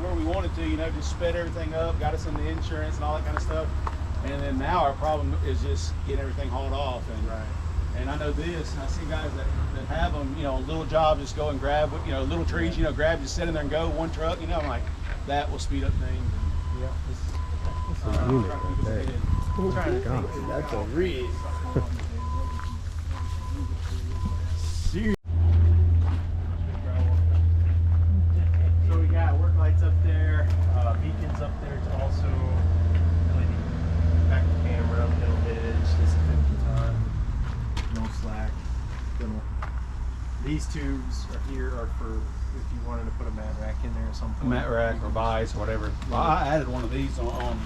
where we wanted to, you know, just sped everything up, got us into insurance and all that kind of stuff. And then now our problem is just getting everything hauled off. And and I know this, I see guys that have them, you know, little jobs, just go and grab, you know, little trees, you know, grab, just sit in there and go, one truck, you know, I'm like, that will speed up things. And, yeah, this is a unit right there. Oh, God, that's a rig. So we got work lights up there, beacons up there to also LED back the camera, middle edge, this is 50 ton, no slack. These tubes are here are for if you wanted to put a mat rack in there or something. Mat rack or vise or whatever. Well, I added one of these on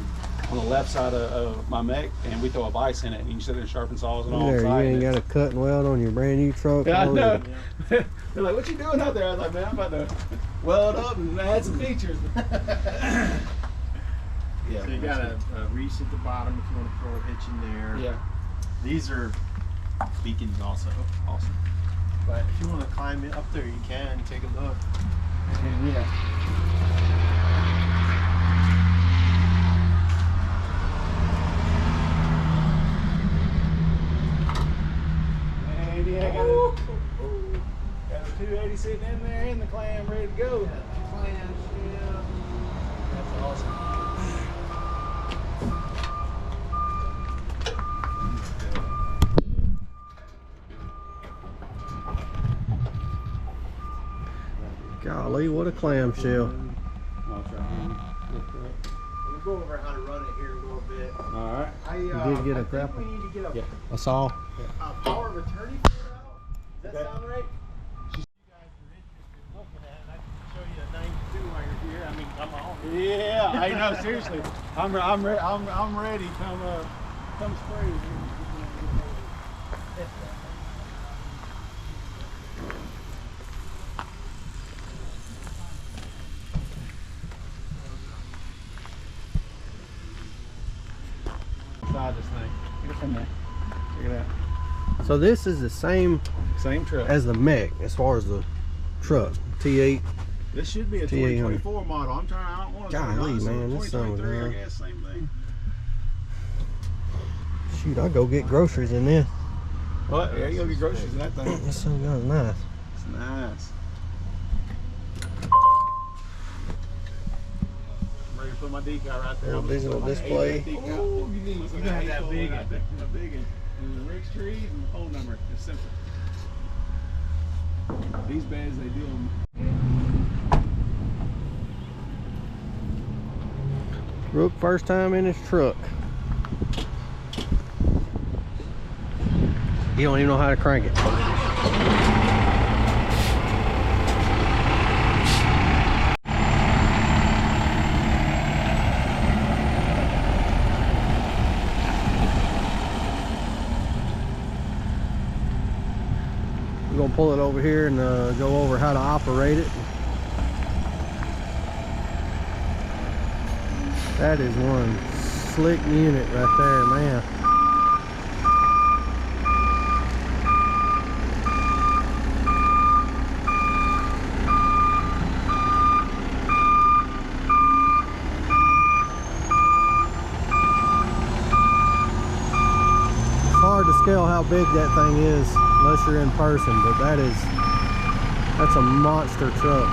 the left side of my mech, and we throw a vise in it, and you can sit there and sharpen saws and all. There, you ain't got a cut and weld on your brand new truck. Yeah, I know. They're like, "What you doing out there?" I was like, "Man, I'm about to weld up and add some features." Yeah. So you got a reach at the bottom if you want to throw a hitch in there. Yeah. These are beacons also. Awesome. But if you want to climb it up there, you can take a look. And yeah. And yeah, got a 280 sitting in there and the clam ready to go. Clam, yeah. That's awesome. Golly, what a clamshell. I'll try. We'll go over how to run it here a little bit. All right. You did get a grapple? We need to get a saw. Power of attorney figured out. Does that sound right? You guys are interested in looking at it. I can show you a 92 while you're here. I mean, come on. Yeah, I know. Seriously, I'm ready. Come spring. Inside this thing. Get it in there. Check it out. So this is the same truck as the mech as far as the truck. T8. This should be a 2024 model. I'm trying. I don't want to. Golly, man, this son was 2023. I guess same thing. Shoot, I'll go get groceries in this. What? Yeah, you go get groceries in that thing. This son goes nice. It's nice. I'm ready to put my decal right there. Little digital display. Oh, you can have that big one. That big one. And the Rick's trees and the phone number. It's simple. These beds, they do them. Rook first time in his truck. He don't even know how to crank it. We're gonna pull it over here and go over how to operate it. That is one slick unit right there, man. It's hard to scale how big that thing is unless you're in person, but that's a monster truck.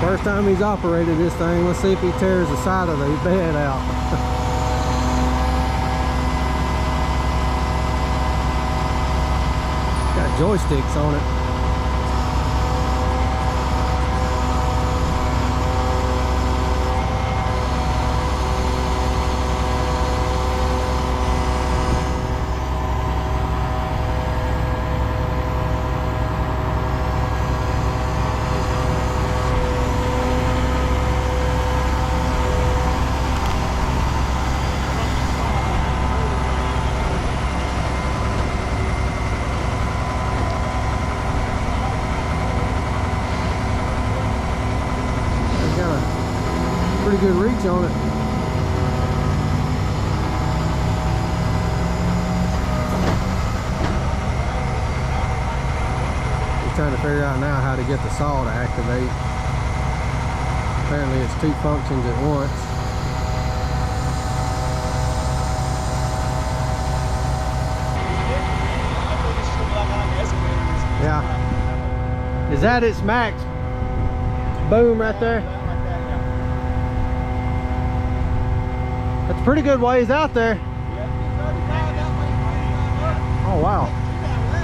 First time he's operated this thing. Let's see if he tears the side of the bed out. Got joysticks on it. Pretty good reach on it. trying to figure out now how to get the saw to activate. Apparently it's 2 functions at once. Yeah. Is that its max boom right there? That's a pretty good ways out there. Oh wow.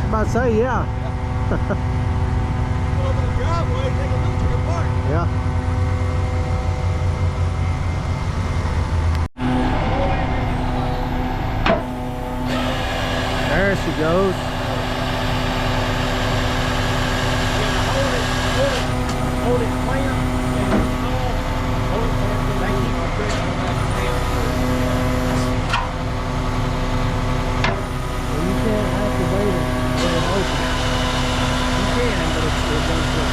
I'm about to say, yeah. Yeah. There she goes. Hold it clamp and hold it clamp. Well, you can't activate it when it opens. You can, but it does go.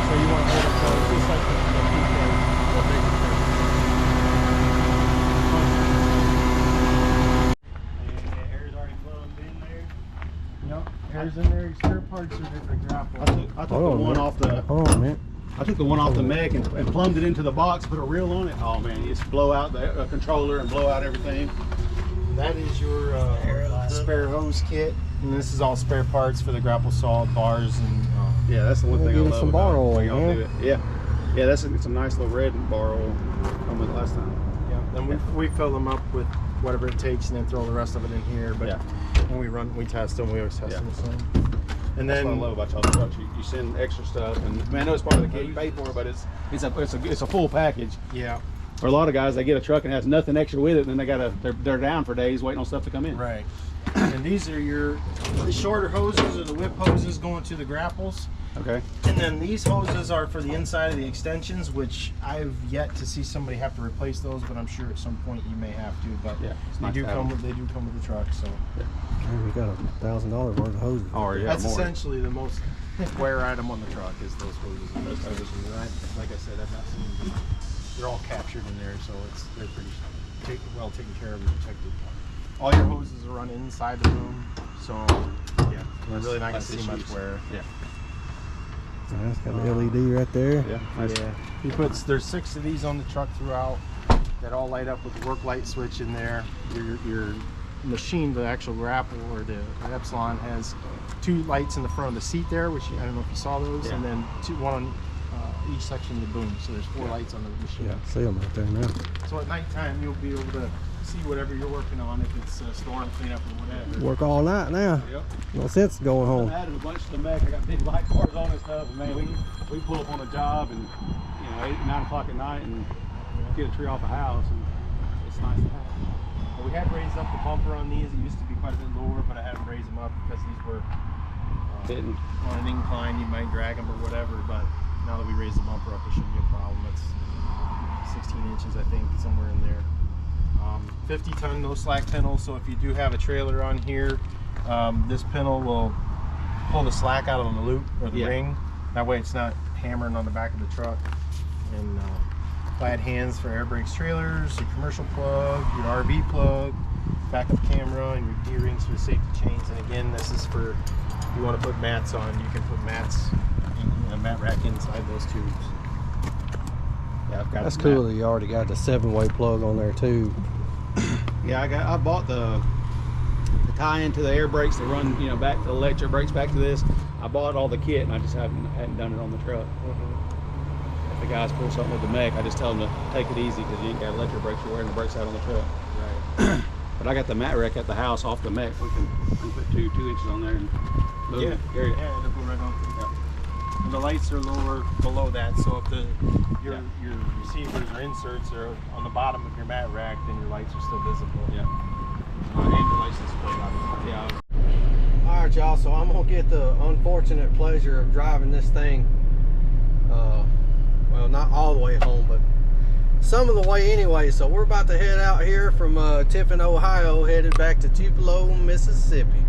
So you want to hold it close, just like the PK, the bigger thing. Air's already plugged in there. Yep, air's in there. Spare parts are different grapple. I took the one off the. Hold on, man. I took the one off the mech and plumbed it into the box, put a reel on it. Oh man, you just blow out the controller and blow out everything. That is your spare hose kit, and this is all spare parts for the grapple saw, bars, and Yeah, that's the one thing I give it love some about bar oil, the way y'all man. do it. Yeah, yeah, that's some nice little red bar oil from it last time. yeah. Then we fill them up with whatever it takes, and then throw the rest of it in here. But Yeah. when we test them, we always test them the same. And That's then what I love about y'all's trucks. You send extra stuff, and I mean, I know it's part of the kit you pay for, but it's a full package. yeah, For a lot of guys, they get a truck and has nothing extra with it, and then they're down for days waiting on stuff to come in. right. And these are the shorter hoses or the whip hoses going to the grapples. Okay. And then these hoses are for the inside of the extensions, which I've yet to see somebody have to replace those, but I'm sure at some point you may have to. But Yeah, it's they nice do to have come them. with the truck. So Man, we got $1,000 worth of hoses. Oh yeah, that's more. essentially the most wear item on the truck is those hoses. And those hoses. And like I said, I've not seen them. They're all captured in there, so they're pretty well taken care of and protected. All your hoses are run inside the boom, so yeah, you're really not gonna see much wear. Yeah. It's got an LED right there. Yeah. Nice. Yeah. There's 6 of these on the truck throughout that all light up with the work light switch in there. Your machine, the actual grapple or the Epsilon, has 2 lights in the front of the seat there, which I don't know if you saw those, Yeah. and then one on each section of the boom. So there's 4 lights on the machine. Yeah, see them right there now. So at nighttime you'll be able to see whatever you're working on, if it's storm cleanup or whatever. Work all night now. Yep. No sense going I home. added a bunch to the mech. I got big light bars on and stuff, and man, we pull up on a job and 8, 9 o'clock at night and get a tree off a house, and it's nice to have. Well, we had raised up the bumper on these. It used to be quite a bit lower, but I had to raise them up because these were Hitting. on an incline. You might drag them or whatever, but now that we raised the bumper up, it shouldn't be a problem. It's 16 inches, I think, somewhere in there. 50-ton no slack pintle, so if you do have a trailer on here, this pintle will pull the slack out of the loop or the ring. That way it's not hammering on the back of the truck. And plaid hands for air brakes trailers, your commercial plug, your RV plug, backup camera, and your D-rings for the safety chains. And again, this is for if you want to put mats on, you can put mats, a mat rack inside those tubes. Yeah, I've got That's it. cool that you already got the 7-way plug on there too. Yeah, I bought the tie-in to the air brakes to run, back to the electric brakes back to this. I bought all the kit, and I just hadn't done it on the truck. If the guys pull something with the mech, I just tell them to take it easy because you ain't got electric brakes. You're wearing the brakes out on the truck. Right. But I got the mat rack at the house off the mech. We can put 2 inches on there and move it. Carry it. Yeah, it'll go right on. And the lights are lower below that, so if your receivers or inserts are on the bottom of your mat rack, then your lights are still visible. Yeah. And your license plate, obviously. Yeah. All right, y'all. So I'm gonna get the unfortunate pleasure of driving this thing. Well, not all the way home, but some of the way anyway. So we're about to head out here from Tiffin, Ohio, headed back to Tupelo, Mississippi.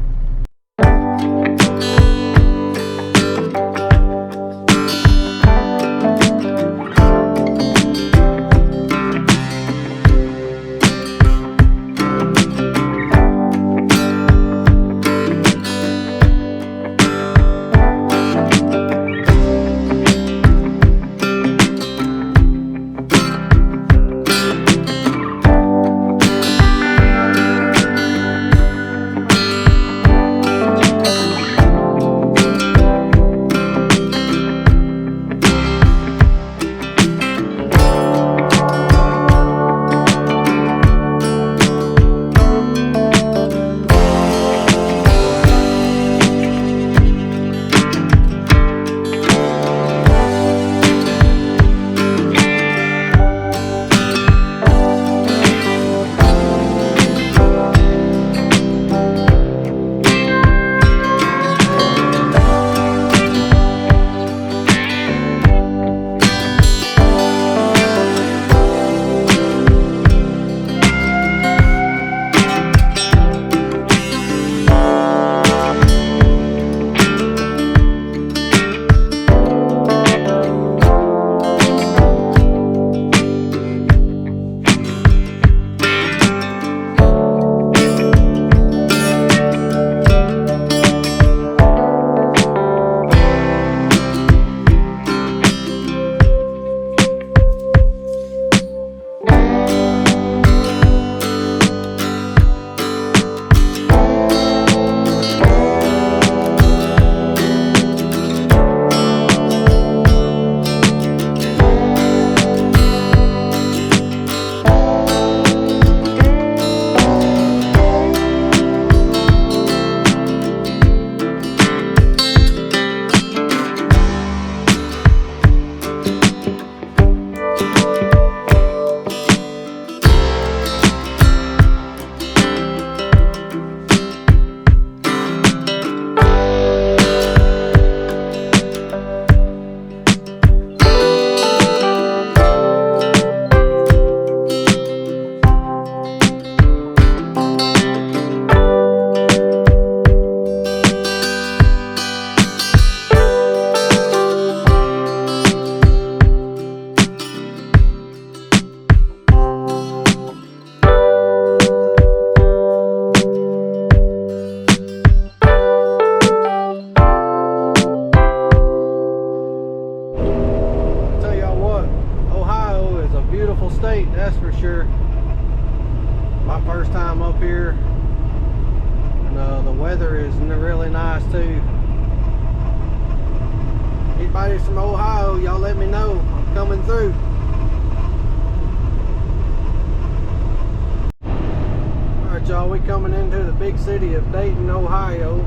that's for sure. My first time up here, and the weather is really nice too. Anybody from Ohio, y'all let me know. I'm coming through. Alright y'all, we coming into the big city of Dayton, Ohio.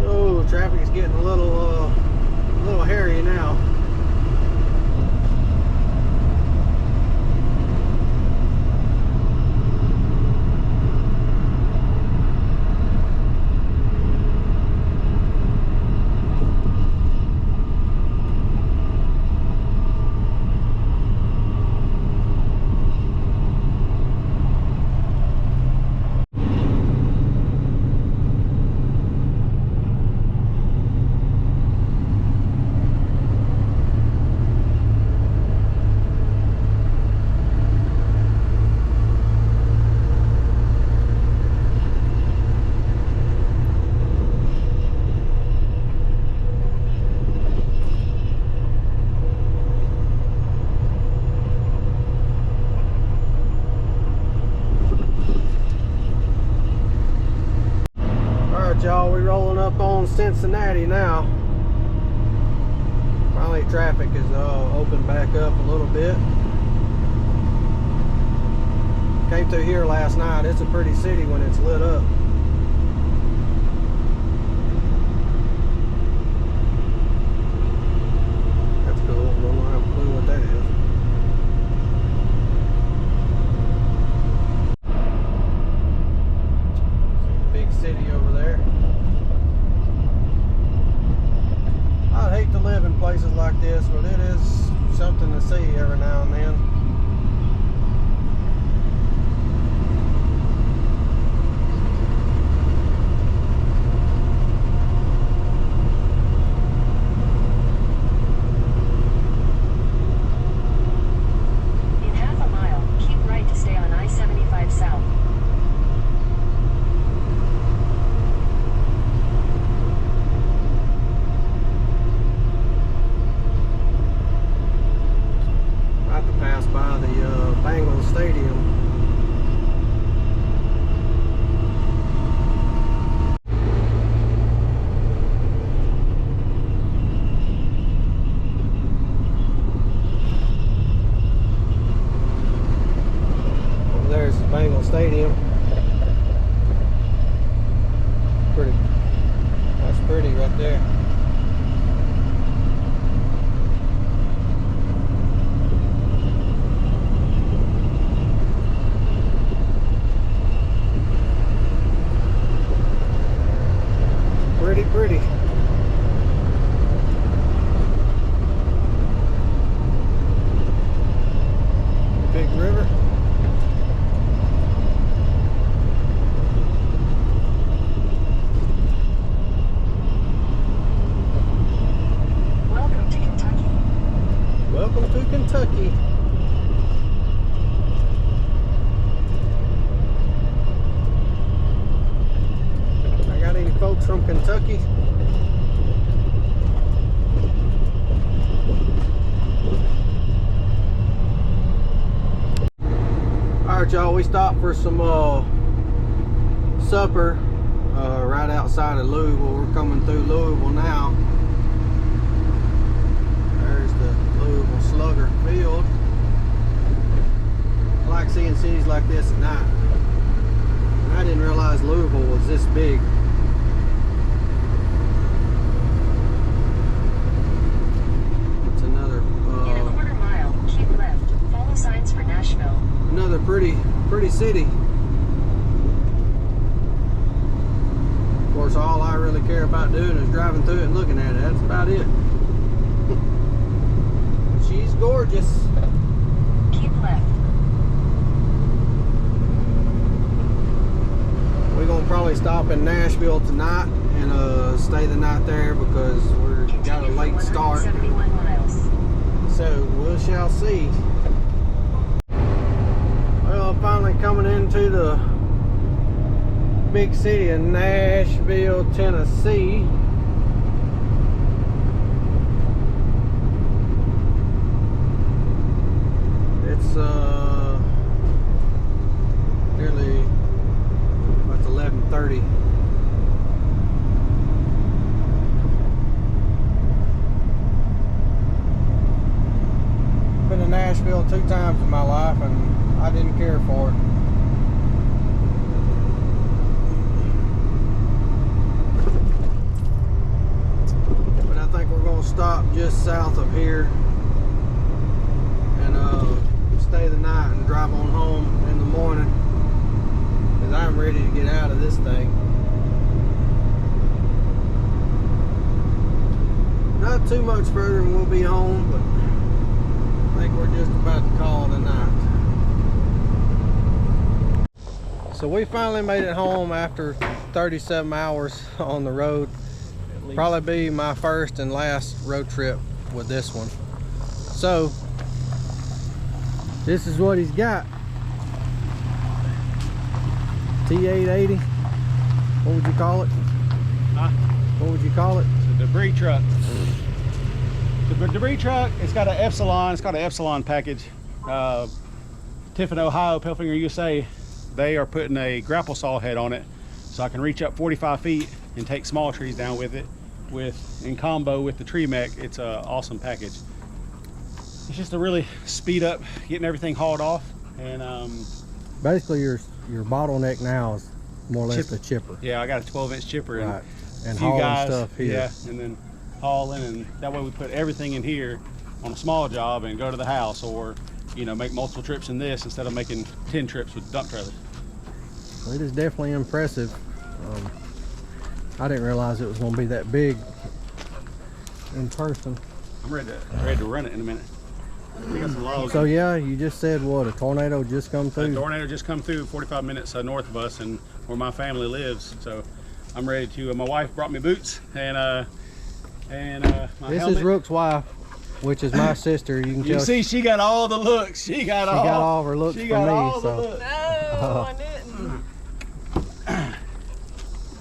Oh, traffic's getting a little hairy now. Y'all, we rolling up on Cincinnati now. Finally traffic is opened back up a little bit. Came through here last night. It's a pretty city when it's lit up. That's cool. Don't have a clue what that is. City over there. I'd hate to live in places like this, but it is something to see every now and then. In half a mile, keep right to stay on I-75 South. By the Bengals Stadium. Over there's the Bengals Stadium. Pretty. That's pretty right there. Pretty. Big river. Welcome to Kentucky. Welcome to Kentucky. Got any folks from Kentucky? Alright y'all, we stopped for some supper right outside of Louisville. We're coming through Louisville now. There's the Louisville Slugger Field. I like seeing cities like this at night. I didn't realize Louisville was this big. It's another In a quarter mile, keep left. Follow signs for Nashville. Another pretty city. Of course, all I really care about doing is driving through it and looking at it. That's about it. She's gorgeous. Keep left. We're gonna probably stop in Nashville tonight and stay the night there because we're got a late start. 71 miles. So we shall see. Well, I'm finally coming into the big city of Nashville, Tennessee. nearly, it's 11:30. Been to Nashville 2 times in my life, and I didn't care for it. But I think we're gonna stop just south of here and stay the night and drive on home in the morning, because I'm ready to get out of this thing. Not too much further and we'll be home, but I think we're just about to call it a night. So we finally made it home after 37 hours on the road. Probably be my first and last road trip with this one. So this is what he's got. T880. What would you call it? Huh? What would you call it? It's a debris truck. The debris truck, it's got an Epsilon, it's got an Epsilon package. Tiffin Ohio, Pelfinger USA, they are putting a grapple saw head on it, so I can reach up 45 feet and take small trees down with it. In combo with the tree mech, it's an awesome package. It's just to really speed up getting everything hauled off. And basically your bottleneck now is more or less the chipper. Yeah, I got a 12-inch chipper, Right. And a few hauling guys, stuff here. Yeah, and then hauling, and that way we put everything in here on a small job and go to the house, or make multiple trips in this instead of making 10 trips with dump trailers. Well, it is definitely impressive. I didn't realize it was going to be that big in person. I'm ready to run it in a minute. We got some logs. So yeah, you just said what, a tornado just come A through? tornado just come through 45 minutes north of us, and where my family lives. So I'm ready to. My wife brought me boots and my This helmet. is Rook's wife, which is my sister. You can You tell see, she got all the looks. She got all of her looks She for got me. all the So looks. No, I didn't.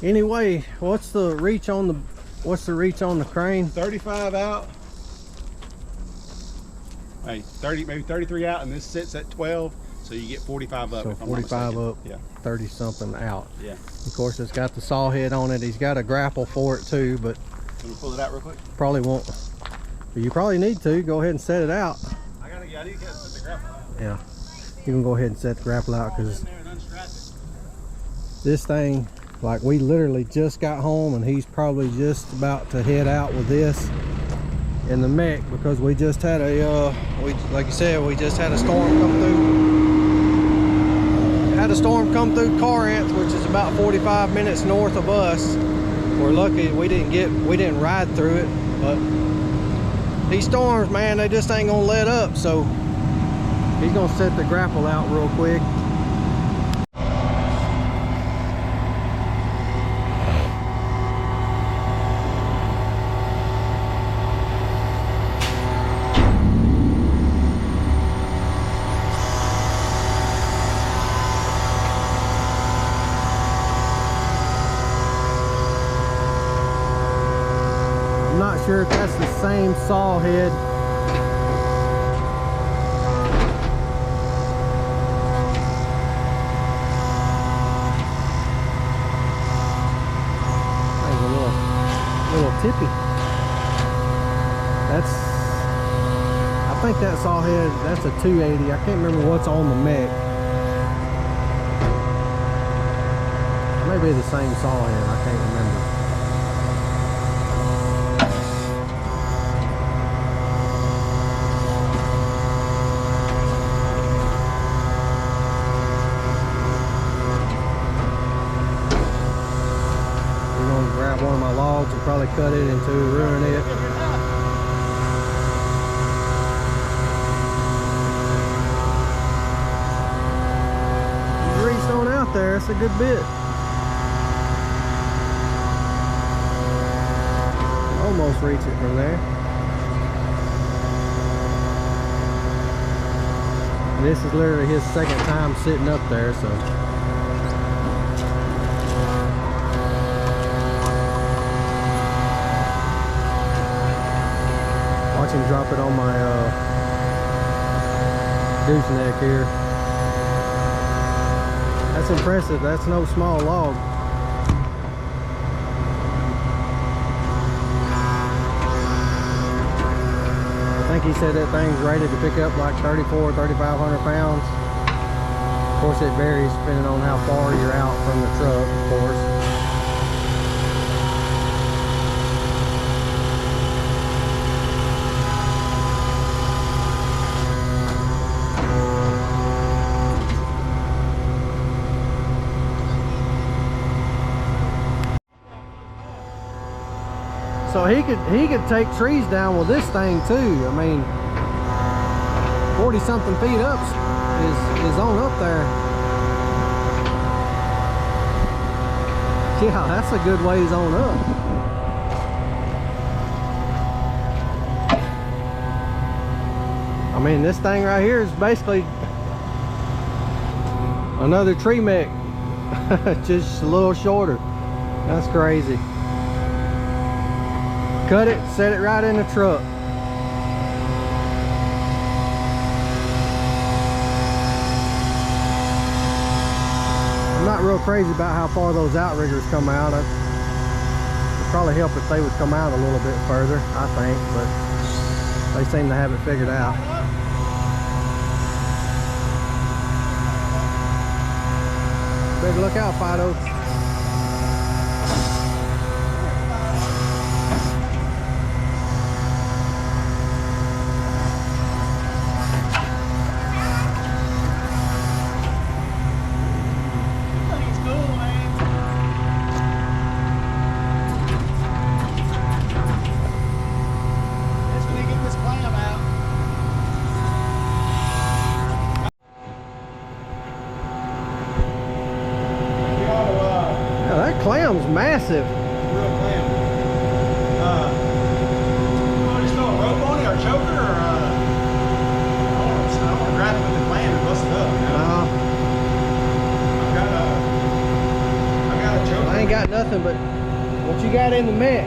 anyway, what's the reach on the crane? 35 out. Hey, 30, maybe 33 out, and this sits at 12, so you get 45 up. So if I'm not 45 mistaken. up, Yeah, 30 something out. yeah. Of course, it's got the saw head on it. He's got a grapple for it too, but Can we pull it out real quick? probably won't. But you probably need to go ahead and set it out. I need to get the grapple out. Yeah, you can go ahead and set the grapple out, because In there and unstrap it. this thing, like, we literally just got home and he's probably just about to head out with this in the mech, because we just had a like you said, we just had a storm come through Corinth, which is about 45 minutes north of us. We're lucky we didn't ride through it, but these storms, man, they just ain't gonna let up. So he's gonna set the grapple out real quick. I'm not sure if that's the same saw head. That's a little tippy. I think that saw head, that's a 280. I can't remember what's on the mech. Maybe the same saw head, I can't remember. Grab one of my logs and probably cut it into ruin it. He's reached on out there, it's a good bit. Almost reach it from there. And this is literally his second time sitting up there, so. Watch him drop it on my gooseneck here. That's impressive. That's no small log. I think he said that thing's rated to pick up like 3,500 pounds. Of course, it varies depending on how far you're out from the truck, of course. So he could take trees down with this thing too. I mean, 40 something feet up is on up there. Yeah, that's a good ways on up. I mean, this thing right here is basically another tree mech, just a little shorter. That's crazy. Cut it, set it right in the truck. I'm not real crazy about how far those outriggers come out. It'd probably help if they would come out a little bit further, I think, but they seem to have it figured out. Better look out, Fido. Clam's massive. Real clam. You want to just throw a rope on it or a choker, or I want to grab it with the clam and bust it up. You know? I've got a choker. I ain't got nothing but what you got in the mech.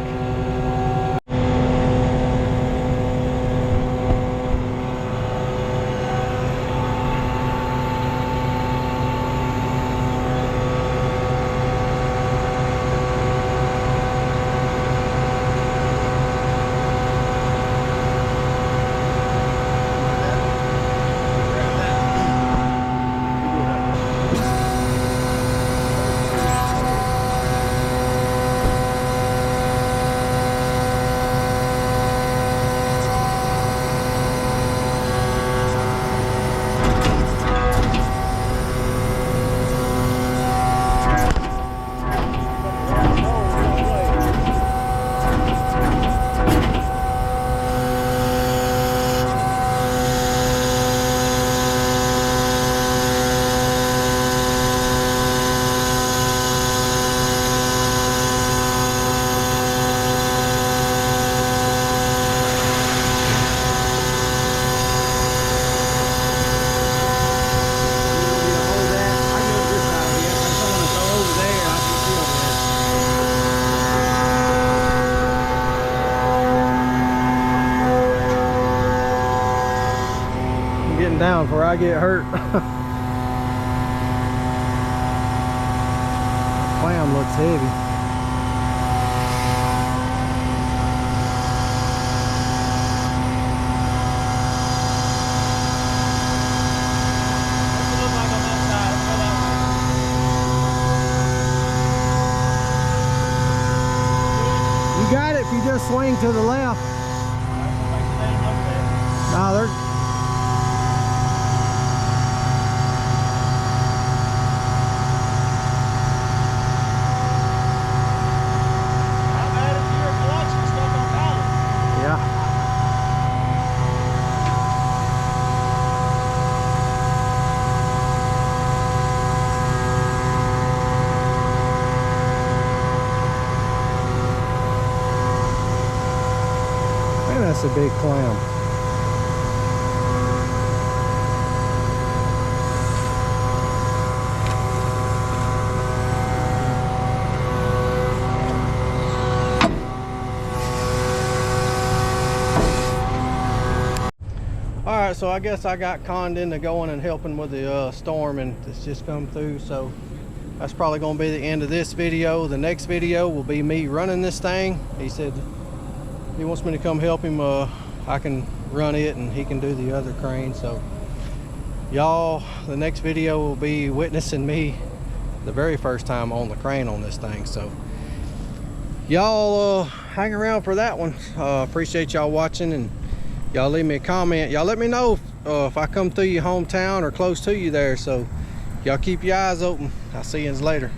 Down before I get hurt. Clam looks heavy. You got it if you just swing to the left. No, they're a big clam. All right, so I guess I got conned into going and helping with the storm, and it's just come through. So that's probably going to be the end of this video. The next video will be me running this thing. He said he wants me to come help him. I can run it and he can do the other crane. So y'all, the next video will be witnessing me the very first time on the crane on this thing. So y'all hang around for that one. Appreciate y'all watching, and y'all leave me a comment. Y'all let me know if I come through your hometown or close to you there. So y'all keep your eyes open. I'll see you later.